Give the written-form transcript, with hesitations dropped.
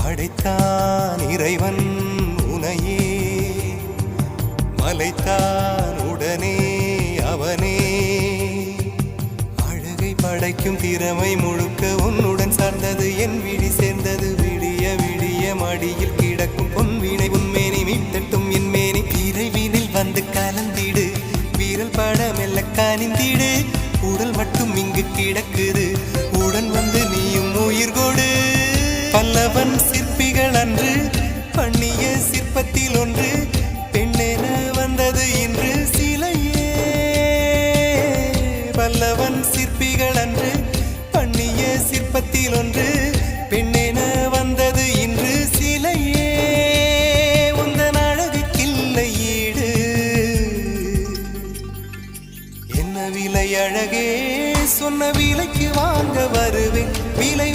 படைத்தான் இறைவன் உனையே, மலைத்தான் உடனே அவனே. அழகை படைக்கும் திறமை முழுக்க உன்னுடன் சார்ந்தது, என் விழி சேர்ந்தது. விடிய விடிய மடியில் கிடக்கும் பொன்வினை உன்மேனி மீட்டட்டும் என் மேனி. விரைவினில் வந்து கலந்திடு, வீரல் பட மெல்ல காணிந்திடு. உடல் மட்டும் இங்கு கிடக்குது, உடன் வந்து நீயும் உயிர் கொடு. பல்லவன் சிற்பிகள் அன்று பண்ணிய சிற்பத்தில் ஒன்று, பெண்ணென வந்தது இன்று சிலையே. பல்லவன் சிற்பிகள் அன்று பண்ணிய சிற்பத்தில் ஒன்று, பெண்ணென வந்தது இன்று சிலையே. உந்தன் அழகுக்கில்லை ஈடு, என்ன விலை அழகே, சொன்ன விலைக்கு வாங்க வருவேன். விலை